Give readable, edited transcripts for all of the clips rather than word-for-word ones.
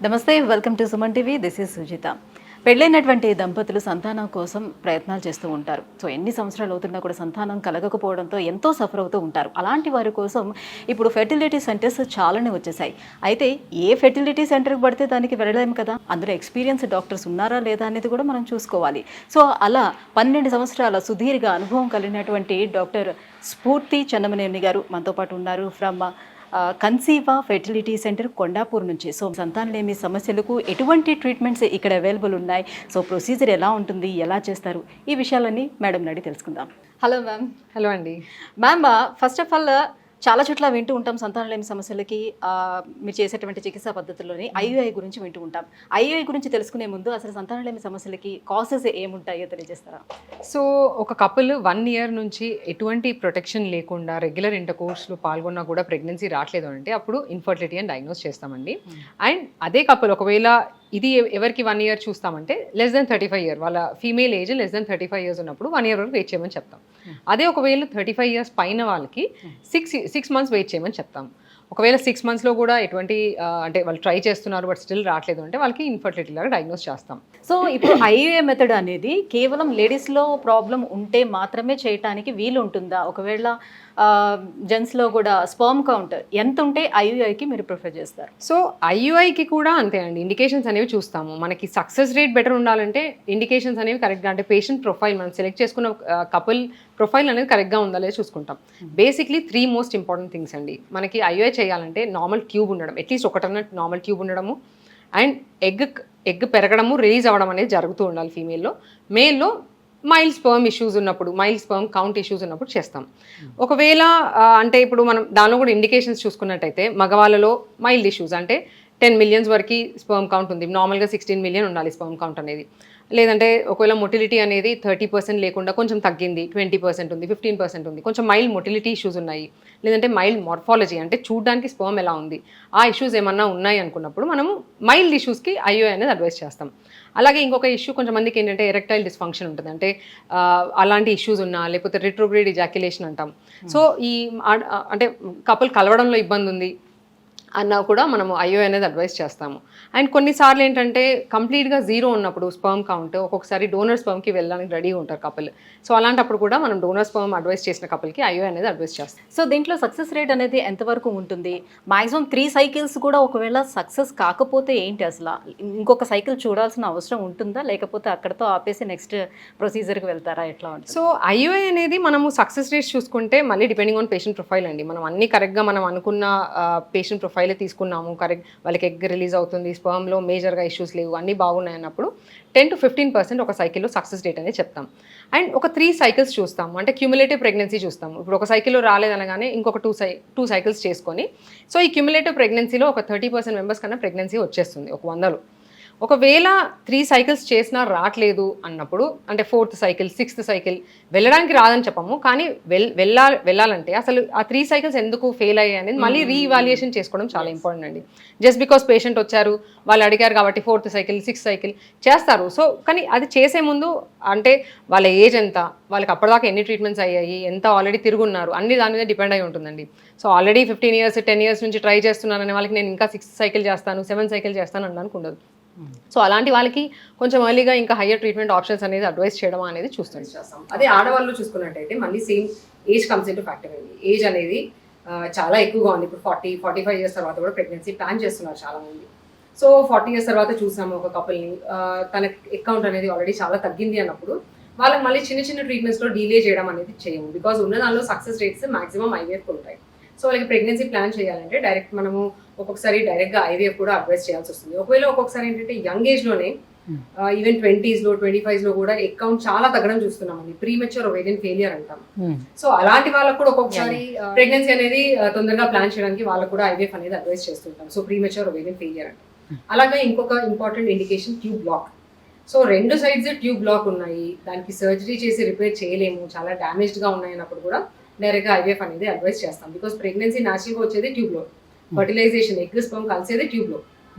నమస్తే, welcome to Suman TV. This is Sujitha. పెళ్ళైనటువంటి దంపతులు సంతానం కోసం ప్రయత్నాలు చేస్తూ ఉంటారు. సో ఎన్ని సంవత్సరాలు అవుతున్నా కూడా సంతానం కలగకపోవడంతో ఎంతో సఫర్ అవుతూ ఉంటారు. అలాంటి వారి కోసం ఇప్పుడు ఫెర్టిలిటీ సెంటర్స్ చాలానే వచ్చేసాయి. అయితే ఏ ఫెర్టిలిటీ సెంటర్కి పడితే దానికి వెళ్ళలేము కదా, అందులో ఎక్స్పీరియన్స్ డాక్టర్స్ ఉన్నారా లేదా అనేది కూడా మనం చూసుకోవాలి. సో అలా 12 సంవత్సరాల సుదీర్ఘ అనుభవం కలిగినటువంటి డాక్టర్ స్ఫూర్తి చెన్నమనేని గారు మనతో పాటు ఉన్నారు. ఫ్రమ్ కన్సీవా ఫెర్టిలిటీ సెంటర్ కొండాపూర్ నుంచి. సో సంతానలేమి సమస్యలకు ఎటువంటి ట్రీట్మెంట్స్ ఇక్కడ అవైలబుల్ ఉన్నాయి, సో ప్రొసీజర్ ఎలా ఉంటుంది, ఎలా చేస్తారు, ఈ విషయాలన్నీ మేడం అడిగి తెలుసుకుందాం. Hello ma'am. హలో అండి. మ్యామ్, ఫస్ట్ ఆఫ్ ఆల్ చాలా చోట్ల వింటూ ఉంటాం సంతానలేమి సమస్యలకి మీరు చేసేటువంటి చికిత్సా పద్ధతుల్లోని ఐయుఐ గురించి వింటూ ఉంటాం. ఐయుఐ గురించి తెలుసుకునే ముందు అసలు సంతానలేమి సమస్యలకి కాసెస్ ఏముంటాయో తెలియజేస్తారా? సో ఒక కపుల్ 1 year నుంచి ఎటువంటి ప్రొటెక్షన్ లేకుండా రెగ్యులర్ ఇంటర్ కోర్స్లో పాల్గొన్నా కూడా ప్రెగ్నెన్సీ రావట్లేదు అంటే అప్పుడు ఇన్ఫర్టిలిటీ అని డయాగ్నోస్ చేస్తామండి. అండ్ అదే కపుల్ ఒకవేళ ఇది ఎవరికి 1 year చూస్తామంటే లెస్ దెన్ 35 years, వాళ్ళ female age less than 35 years ఉన్నప్పుడు 1 year వరకు వెయిట్ చేయమని చెప్తాం. అదే ఒకవేళ 35 years పైన వాళ్ళకి 6 months వెయిట్ చేయమని చెప్తాం. ఒకవేళ 6 monthsలో కూడా ఎటువంటి అంటే వాళ్ళు ట్రై చేస్తున్నారు బట్ స్టిల్ రావట్లేదు అంటే వాళ్ళకి ఇన్ఫర్టిలిటీ లాగా డయాగ్నోస్ చేస్తాం. సో ఇప్పుడు ఐయుఐ మెథడ్ అనేది కేవలం లేడీస్లో ప్రాబ్లం ఉంటే మాత్రమే చేయటానికి వీలు ఉంటుందా? ఒకవేళ జెంట్స్లో కూడా స్పర్మ్ కౌంట్ ఎంత ఉంటే ఐయుఐకి మీరు ప్రిఫర్ చేస్తారు? సో ఐయుఐకి కూడా అంతే అండి, ఇండికేషన్స్ అనేవి చూస్తాము. మనకి సక్సెస్ రేట్ బెటర్ ఉండాలంటే ఇండికేషన్స్ అనేవి కరెక్ట్గా, అంటే పేషెంట్ ప్రొఫైల్ మనం సెలెక్ట్ చేసుకున్న కపుల్ ప్రొఫైల్ అనేది కరెక్ట్గా ఉందా లేదా చూసుకుంటాం. బేసిక్లీ 3 most important థింగ్స్ అండి. మనకి ఐయుఐ చేయాలంటే నార్మల్ ట్యూబ్ ఉండడం, అట్లీస్ట్ ఒకటన్నా నార్మల్ ట్యూబ్ ఉండడము, అండ్ ఎగ్ పెరగడము, రిలీజ్ అవ్వడం అనేది జరుగుతూ ఉండాలి ఫీమేల్లో. మేల్లో మైల్డ్ స్పర్మ్ ఇష్యూస్ ఉన్నప్పుడు, మైల్డ్ స్పర్మ్ కౌంట్ ఇష్యూస్ ఉన్నప్పుడు చేస్తాం. ఒకవేళ అంటే ఇప్పుడు మనం దానిలో కూడా ఇండికేషన్స్ చూసుకున్నట్టయితే మగవాళ్ళలో మైల్డ్ ఇష్యూస్ అంటే 10 million వరకు స్పర్మ్ కౌంట్ ఉంది, నార్మల్గా 16 million ఉండాలి స్పర్మ్ కౌంట్ అనేది. లేదంటే ఒకవేళ మొటిలిటీ అనేది 30% లేకుండా కొంచెం తగ్గింది, 20% ఉంది, 15% ఉంది, కొంచెం మైల్డ్ మొటిలిటీ ఇష్యూస్ ఉన్నాయి, లేదంటే మైల్డ్ మార్ఫాలజీ అంటే చూడడానికి స్పర్మ్ ఎలా ఉంది ఆ ఇష్యూస్ ఏమన్నా ఉన్నాయి అనుకున్నప్పుడు మనము మైల్డ్ ఇష్యూస్కి ఐయుఐ అనేది అడ్వైస్ చేస్తాం. అలాగే ఇంకొక ఇష్యూ కొంచెంమందికి ఏంటంటే ఎరెక్టైల్ డిస్ఫంక్షన్ ఉంటుంది, అంటే అలాంటి ఇష్యూస్ ఉన్నా, లేకపోతే రిట్రోగ్రేడ్ ఇజాక్యులేషన్ అంటాం. సో ఈ అంటే కపుల్ కలవడంలో ఇబ్బంది ఉంది అన్నా కూడా మనము ఐయుఐ అనేది అడ్వైస్ చేస్తాము. అండ్ కొన్నిసార్లు ఏంటంటే కంప్లీట్గా 0 ఉన్నప్పుడు స్పర్మ్ కౌంట్, ఒక్కొక్కసారి డోనర్ స్పర్మ్కి వెళ్ళడానికి రెడీగా ఉంటారు కపుల్. సో అలాంటప్పుడు కూడా మనం డోనర్ స్పర్మ్ అడ్వైస్ చేసిన కపుల్కి ఐయుఐ అనేది అడ్వైస్ చేస్తాం. సో దీంట్లో సక్సెస్ రేట్ అనేది ఎంతవరకు ఉంటుంది? మాక్సిమం 3 cycles కూడా ఒకవేళ సక్సెస్ కాకపోతే ఏంటి, అసలు ఇంకొక సైకిల్ చూడాల్సిన అవసరం ఉంటుందా, లేకపోతే అక్కడతో ఆపేసి నెక్స్ట్ ప్రొసీజర్కి వెళ్తారా, ఎట్లా ఉంటుంది? సో ఐయుఐ అనేది మనము సక్సెస్ రేట్స్ చూసుకుంటే మళ్ళీ డిపెండింగ్ ఆన్ పేషెంట్ ప్రొఫైల్ అండి. మనం అన్ని కరెక్ట్గా మనం అనుకున్న పేషెంట్ ప్రొఫైల్ తీసుకున్నాము, కరెక్ట్ వాళ్ళకి ఎగ్ రిలీజ్ అవుతుంది, స్పర్మ్లో మేజర్గా ఇష్యూస్ లేవు, అన్నీ బాగున్నాయి అన్నప్పుడు 10 to 15% ఒక సైకిల్లో సక్సెస్ రేట్ అనేది చెప్తాం. అండ్ ఒక 3 cycles చూస్తాము, అంటే క్యూములేటివ్ ప్రెగ్నెన్సీ చూస్తాము. ఇప్పుడు ఒక సైకిల్లో రాలేదనగానే ఇంకొక 2 cycles చేసుకొని, సో ఈ క్యూములేటివ్ ప్రెగ్నెన్సీలో ఒక 30% మెంబర్స్ కన్నా ప్రెగ్నెన్సీ వచ్చేస్తుంది ఒక 100లో. ఒకవేళ 3 cycles చేసినా రావట్లేదు అన్నప్పుడు, అంటే 4th cycle 6th cycle వెళ్ళడానికి రాదని చెప్పము, కానీ వెళ్ళాలంటే అసలు ఆ 3 cycles ఎందుకు ఫెయిల్ అయ్యాయి అనేది మళ్ళీ రీఇవాల్యుయేషన్ చేసుకోవడం చాలా ఇంపార్టెంట్ అండి. జస్ట్ బికాస్ పేషెంట్ వచ్చారు, వాళ్ళు అడిగారు కాబట్టి 4th cycle 6th cycle చేస్తారు. సో కానీ అది చేసే ముందు అంటే వాళ్ళ ఏజ్ ఎంత, వాళ్ళకి అప్పటిదాకా ఎన్ని ట్రీట్మెంట్స్ అయ్యాయి, ఎంత ఆల్రెడీ తిరుగున్నారు, అన్ని దాని మీద డిపెండ్ అయి ఉంటుందండి. సో ఆల్రెడీ 15 years 10 years నుంచి ట్రై చేస్తున్నారనే వాళ్ళకి నేను ఇంకా 6th cycle చేస్తాను, 7th cycle చేస్తాను అనడానికి ఉండదు. సో అలాంటి వాళ్ళకి కొంచెం ఎర్లీగా ఇంకా హయ్యర్ ట్రీట్మెంట్ ఆప్షన్స్ అనేది అడ్వైస్ చేయడం అనేది చేస్తాం. అదే ఆడవాళ్ళు చూసుకున్నట్టయితే మళ్ళీ same age comes into factor అండి. ఏజ్ అనేది చాలా ఎక్కువగా ఉంది. ఇప్పుడు 40-45 years తర్వాత కూడా ప్రెగ్నెన్సీ ప్లాన్ చేస్తున్నారు చాలా మంది. సో 40 years తర్వాత చూసాము ఒక కపుల్ని, తన అకౌంట్ అనేది ఆల్రెడీ చాలా తగ్గింది అన్నప్పుడు వాళ్ళకి మళ్ళీ చిన్న ట్రీట్మెంట్స్లో డిలే చేయడం అనేది చేయము. బికాజ్ ఉన్న దానిలో సక్సెస్ రేట్స్ మాక్సిమం ఐవీఎఫ్ ఉంటాయి. సో వాళ్ళకి ప్రెగ్నెన్సీ ప్లాన్ చేయాలంటే డైరెక్ట్ మనము ఒక్కొక్కసారి డైరెక్ట్గా ఐవీఎఫ్ కూడా అడ్వైస్ చేయాల్సి వస్తుంది. ఒకవేళ ఒక్కొక్కసారి ఏంటంటే యంగ్ ఏజ్లోనే ఈవెన్ 20sలో 25sలో కూడా అకౌంట్ చాలా తగ్గడం చూస్తున్నామండి. ప్రీమెచ్యూర్ ఓవేరియన్ ఫెయిలియర్ అంటాం. సో అలాంటి వాళ్ళకు కూడా ఒక్కొక్కసారి ప్రెగ్నెన్సీ అనేది తొందరగా ప్లాన్ చేయడానికి వాళ్ళకు కూడా ఐవీఎఫ్ అనేది అడ్వైస్ చేస్తుంటాం. సో ప్రీమెచ్యూర్ ఓవేరియన్ ఫెయిలియర్ అంటాం. అలాగే ఇంకొక important indication tube block. So 2 sides tube block ఉన్నాయి, దానికి సర్జరీ చేసి రిపేర్ చేయలేము, చాలా డ్యామేజ్డ్గా ఉన్నాయి అన్నప్పుడు కూడా డైరెక్ట్గా ఐవీఎఫ్ అనేది అడ్వైస్ చేస్తాం. బికాస్ ప్రెగ్నెన్సీ న్యాచురల్గా వచ్చేది ట్యూబ్లో, ఫర్టిలైజేషన్ ఎగ్ స్పర్మ్ కలిసేది ట్యూబ్లో.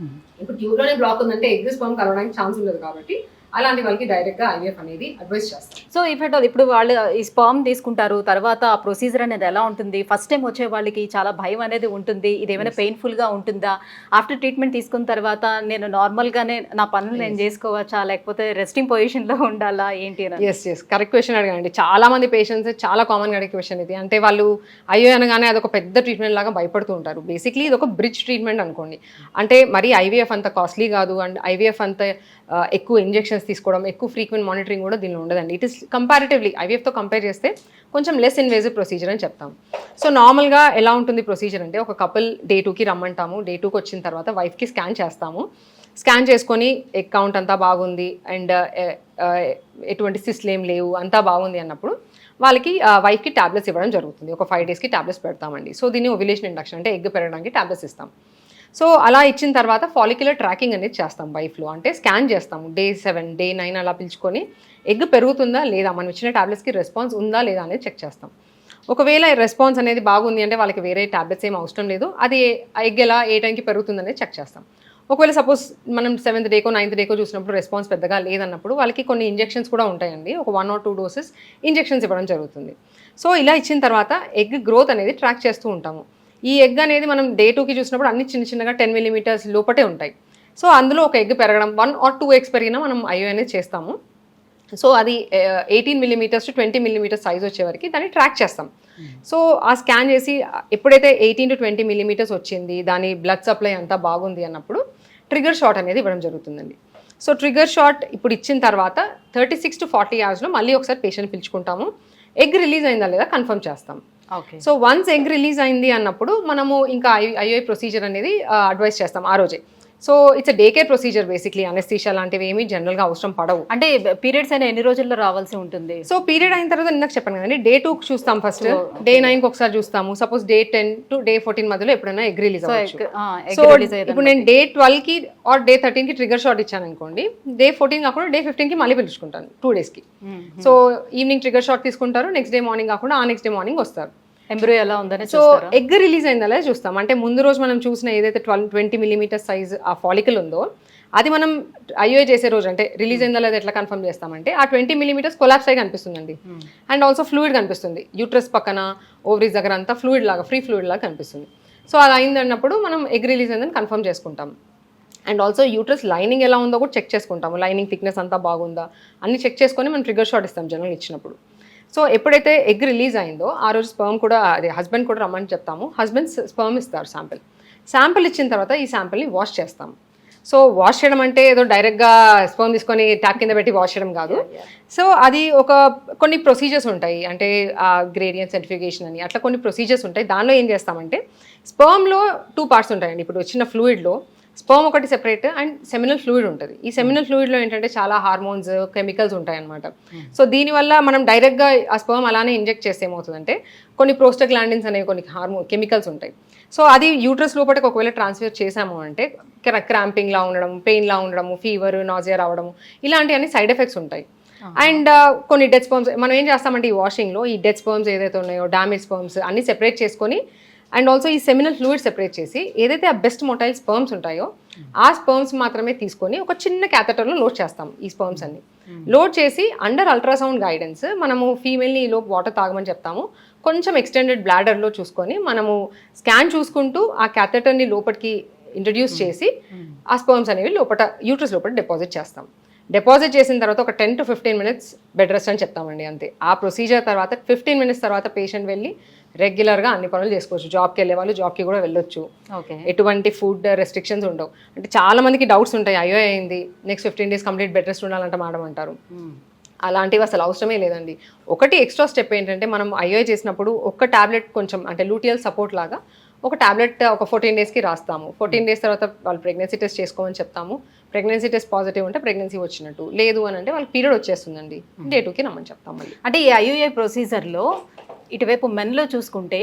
ఇప్పుడు ట్యూబ్లోనే బ్లాక్ ఉందంటే ఎగ్ స్పర్మ్ కలవడానికి ఛాన్స్ ఉండదు కాబట్టి అలాంటి వాళ్ళకి డైరెక్ట్గా ఐవీఎఫ్ అనేది అడ్వైస్ చేస్తాం. సో ఇప్పుడు వాళ్ళు ఈ స్పర్మ్ తీసుకుంటారు, తర్వాత ఆ ప్రొసీజర్ అనేది ఎలా ఉంటుంది? ఫస్ట్ టైం వచ్చే వాళ్ళకి చాలా భయం అనేది ఉంటుంది. ఇది ఏమైనా పెయిన్ఫుల్గా ఉంటుందా? ఆఫ్టర్ ట్రీట్మెంట్ తీసుకున్న తర్వాత నేను నార్మల్గానే నా పనులు నేను చేసుకోవచ్చా, లేకపోతే రెస్టింగ్ పొజిషన్లో ఉండాలా ఏంటి అని? ఎస్ కరెక్ట్ క్వశ్చన్ అడగండి. చాలా మంది పేషెంట్స్ చాలా కామన్గా అడిగే క్వశ్చన్ ఇది. అంటే వాళ్ళు అయ్యో అనగానే అదొక పెద్ద ట్రీట్మెంట్ లాగా భయపడుతూ ఉంటారు. బేసిక్లీ ఇది ఒక బ్రిడ్జ్ ట్రీట్మెంట్ అనుకోండి. అంటే మరి ఐవీఎఫ్ అంత కాస్ట్లీ కాదు, అండ్ ఐవీఎఫ్ అంత ఎక్కువ ఇంజెక్షన్స్ తీసుకోవడం, ఎక్కువ ఫ్రీక్వెంట్ మానిటరింగ్ కూడా దీనిలో ఉండదండి. ఇట్ ఇస్ కంపారిటివ్లీ ఐవీఎఫ్తో కంపేర్ చేస్తే కొంచెం లెస్ ఇన్వేజివ్ ప్రొసీజర్ అని చెప్తాం. సో నార్మల్గా ఎలా ఉంటుంది ప్రొసీజర్ అంటే, ఒక కపుల్ డే 2కి రమ్మంటాము. డే 2కి వచ్చిన తర్వాత వైఫ్కి స్కాన్ చేస్తాము. స్కాన్ చేసుకొని ఎగ్ కౌంట్ అంతా బాగుంది అండ్ ఎటువంటి సిస్ట్లు ఏం లేవు, అంతా బాగుంది అన్నప్పుడు వాళ్ళకి వైఫ్కి ట్యాబ్లెట్స్ ఇవ్వడం జరుగుతుంది. ఒక 5 డేస్కి ట్యాబ్లెట్స్ పెడతామండి. సో దీన్ని ఓవ్యులేషన్ ఇండక్షన్ అంటే ఎగ్ పెరగడానికి ట్యాబ్లెట్స్ ఇస్తాం. సో అలా ఇచ్చిన తర్వాత ఫాలిక్యులర్ ట్రాకింగ్ అనేది చేస్తాం వైఫ్లో. అంటే స్కాన్ చేస్తాము డే 7, డే 9 అలా పిలుచుకొని ఎగ్ పెరుగుతుందా లేదా, మనం ఇచ్చిన ట్యాబ్లెట్స్కి రెస్పాన్స్ ఉందా లేదా అనేది చెక్ చేస్తాం. ఒకవేళ రెస్పాన్స్ అనేది బాగుంది అంటే వాళ్ళకి వేరే ట్యాబ్లెట్స్ ఏం అవసరం లేదు. అది ఎగ్ ఎలా ఏ టైంకి పెరుగుతుందనేది చెక్ చేస్తాం. ఒకవేళ సపోజ్ మనం 7th డేకో 9th డేకో చూసినప్పుడు రెస్పాన్స్ పెద్దగా లేదన్నప్పుడు వాళ్ళకి కొన్ని ఇంజెక్షన్స్ కూడా ఉంటాయండి. ఒక 1 or 2 డోసెస్ ఇంజెక్షన్స్ ఇవ్వడం జరుగుతుంది. సో ఇలా ఇచ్చిన తర్వాత ఎగ్ గ్రోత్ అనేది ట్రాక్ చేస్తూ ఉంటాము. ఈ ఎగ్ అనేది మనం డే 2కి చూసినప్పుడు అన్ని చిన్న చిన్నగా 10 millimeters లోపటే ఉంటాయి. సో అందులో ఒక ఎగ్ పెరగడం 1 or 2 eggs పెరిగినా మనం ఐఓ అనేది చేస్తాము. సో అది 18 millimeters to 20 millimeters సైజ్ వచ్చేవరకు దాన్ని ట్రాక్ చేస్తాం. సో ఆ స్కాన్ చేసి ఎప్పుడైతే 18 to 20 millimeters వచ్చింది, దాని బ్లడ్ సప్లై అంతా బాగుంది అన్నప్పుడు ట్రిగర్ షాట్ అనేది ఇవ్వడం జరుగుతుందండి. సో ట్రిగర్ షాట్ ఇప్పుడు ఇచ్చిన తర్వాత 36 to 40 hours మళ్ళీ ఒకసారి పేషెంట్ పిలుచుకుంటాము. ఎగ్ రిలీజ్ అయిందా లేదా కన్ఫర్మ్ చేస్తాం. సో వన్స్ ఎగ్ రిలీజ్ అయింది అన్నప్పుడు మనము ఇంకా ఐఓఐ ప్రొసీజర్ అనేది అడ్వైస్ చేస్తాం ఆ రోజే. So it's day care procedure basically. Anaesthesia లాంటివి ఏమీ జనరల్గా అవసరం పడవు. అంటే పీరియడ్స్ అయినా ఎన్ని రోజుల్లో రావాల్సి ఉంటుంది? సో పీరియడ్ అయిన తర్వాత ఇందాక చెప్పాను కదండి, డే 2 చూస్తాం ఫస్ట్, డే 9కి ఒకసారి చూస్తాము. సపోజ్ డే 10 to day 14 మధ్యలో ఎప్పుడైనా ఎగ్ రిలీజ్ అవ్వచ్చు. సో ఇప్పుడు నేను డే 12కి ఆర్ డే 13కి ట్రిగర్ షాట్ ఇచ్చాను అనుకోండి, డే 14 కాకుండా డే 15కి మళ్ళీ పిలుచుకుంటాను 2 daysకి. సో ఈవినింగ్ ట్రిగర్ షాట్ తీసుకుంటారు, నెక్స్ట్ డే మార్నింగ్ కాకుండా ఆ నెక్స్ట్ డే మార్నింగ్ వస్తారు. ఎంబ్రియో ఎలా ఉందని. సో ఎగ్ రిలీజ్ అయిందా చూస్తాం. అంటే ముందు రోజు మనం చూసిన ఏదైతే 20 millimeters సైజ్ ఆ ఫాలికల్ ఉందో అది మనం ఐఓఐ చేసే రోజు అంటే రిలీజ్ అయిందా లేదా ఎట్లా కన్ఫర్మ్ చేస్తామంటే ఆ 20 millimeters కొలాప్స్ అయి కనిపిస్తుందండి. అండ్ ఆల్సో ఫ్లూయిడ్ కనిపిస్తుంది. యూట్రస్ పక్కన ఓవరీస్ దగ్గర అంతా ఫ్లూయిడ్ లాగా, ఫ్రీ ఫ్లూయిడ్ లాగా కనిపిస్తుంది. సో అది అయింది అన్నప్పుడు మనం ఎగ్ రిలీజ్ అయిందని కన్ఫర్మ్ చేసుకుంటాం. అండ్ ఆల్సో యూట్రస్ లైనింగ్ ఎలా ఉందో కూడా చెక్ చేసుకుంటాము. లైనింగ్ థిక్నెస్ అంతా బాగుందా అన్ని చెక్ చేసుకొని మనం ట్రిగర్ షాట్ ఇస్తాం జనరల్ ఇచ్చినప్పుడు. సో ఎప్పుడైతే ఎగ్ రిలీజ్ అయిందో ఆ రోజు స్పర్మ్ కూడా అదే హస్బెండ్ కూడా రమ్మని చెప్తాము. హస్బెండ్ స్పర్మ్ ఇస్తారు శాంపిల్ ఇచ్చిన తర్వాత ఈ శాంపిల్ని వాష్ చేస్తాం. సో వాష్ చేయడం అంటే ఏదో డైరెక్ట్గా స్పర్మ్ తీసుకొని ట్యాప్ కింద పెట్టి వాష్ చేయడం కాదు. సో అది కొన్ని ప్రొసీజర్స్ ఉంటాయి. అంటే గ్రేడియంట్ సర్టిఫికేషన్ అని అట్లా కొన్ని ప్రొసీజర్స్ ఉంటాయి. దానిలో ఏం చేస్తామంటే స్పర్మ్లో 2 parts ఉంటాయండి. ఇప్పుడు వచ్చిన ఫ్లూయిడ్లో స్పర్మ్ ఒకటి సెపరేట్ అండ్ సెమినల్ ఫ్లూయిడ్ ఉంటుంది. ఈ సెమినల్ ఫ్లూయిడ్లో ఏంటంటే చాలా హార్మోన్స్, కెమికల్స్ ఉంటాయి అనమాట. సో దీనివల్ల మనం డైరెక్ట్గా ఆ స్పర్మ్ అలానే ఇంజెక్ట్ చేస్తే ఏమవుతుందంటే కొన్ని ప్రోస్టాగ్లాండిన్స్ అనేవి కొన్ని కెమికల్స్ ఉంటాయి. సో అది యూట్రస్ లోపలికి ఒకవేళ ట్రాన్స్ఫర్ చేసాము అంటే క్రాంపింగ్లా ఉండడం, పెయిన్లా ఉండడము, ఫీవర్, నాజియా రావడము ఇలాంటివన్నీ సైడ్ ఎఫెక్ట్స్ ఉంటాయి. అండ్ కొన్ని డెత్ స్పర్మ్స్ మనం ఏం చేస్తామంటే ఈ వాషింగ్లో ఈ డెత్ స్పర్మ్స్ ఏదైతే ఉన్నాయో, డామేజ్ స్పర్మ్స్ అన్ని సెపరేట్ చేసుకొని అండ్ ఆల్సో ఈ సెమినల్ ఫ్లూయిడ్ సెపరేట్ చేసి ఏదైతే ఆ బెస్ట్ మొటైల్ స్పర్మ్స్ ఉంటాయో ఆ స్పర్మ్స్ మాత్రమే తీసుకొని ఒక చిన్న క్యాథెటర్లో లోడ్ చేస్తాం. ఈ స్పర్మ్స్ అన్ని లోడ్ చేసి అండర్ అల్ట్రాసౌండ్ గైడెన్స్ మనము ఫీమేల్ని ఈలోపు వాటర్ తాగమని చెప్తాము. కొంచెం ఎక్స్టెండెడ్ బ్లాడర్లో చూసుకొని మనము స్కాన్ చూసుకుంటూ ఆ క్యాథెటర్ని లోపలికి ఇంట్రడ్యూస్ చేసి ఆ స్పర్మ్స్ అనేవి యూట్రస్ లోపల డిపాజిట్ చేస్తాం. డిపాజిట్ చేసిన తర్వాత ఒక 10 to 15 minutes బెడ్ రెస్ట్ అని చెప్తామండి అంతే. ఆ ప్రొసీజర్ తర్వాత 15 minutes తర్వాత పేషెంట్ వెళ్ళి రెగ్యులర్గా అన్ని పనులు చేసుకోవచ్చు. జాబ్కి వెళ్ళే వాళ్ళు జాబ్కి కూడా వెళ్ళొచ్చు. ఎటువంటి ఫుడ్ రెస్ట్రిక్షన్స్ ఉండవు. అంటే చాలా మందికి డౌట్స్ ఉంటాయి, అయ్యో అయింది next 15 days complete bed rest ఉండాలంటే మేడం అంటారు. అలాంటివి అసలు అవసరమే లేదండి. ఒకటి ఎక్స్ట్రా స్టెప్ ఏంటంటే మనం ఐఓఐ చేసినప్పుడు ఒక టాబ్లెట్ కొంచెం అంటే లూటియల్ సపోర్ట్ లాగా ఒక టాబ్లెట్ ఒక 14 daysకి రాస్తాము. 14 days తర్వాత వాళ్ళు ప్రెగ్నెన్సీ టెస్ట్ చేసుకోమని చెప్తాము. ప్రెగ్నెన్సీ టెస్ట్ పాజిటివ్ ఉంటే ప్రెగ్నెన్సీ వచ్చినట్టు, లేదు అని అంటే వాళ్ళకి పీరియడ్ వచ్చేస్తుందండి, డే 2కి రమ్మని చెప్తాం. మళ్ళీ అంటే ఈ ఐయుఐ ప్రొసీజర్లో ఇటువైపు మెన్లో చూసుకుంటే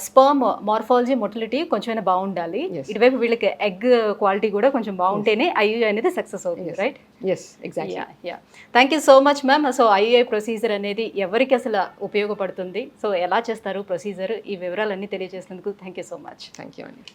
స్పర్మ్ మార్ఫాలజీ, మొటిలిటీ కొంచెమైనా బాగుండాలి. ఇటువైపు వీళ్ళకి ఎగ్ క్వాలిటీ కూడా కొంచెం బాగుంటేనే ఐయుఐ అనేది సక్సెస్ అవుతుంది, right? Yes, exactly. Thank you so much ma'am. So IUI procedure అనేది ఎవరికి అసలు ఉపయోగపడుతుంది, సో ఎలా చేస్తారు ప్రొసీజర్, ఈ వివరాలన్నీ తెలియజేసినందుకు thank you so much. Thank you అండి.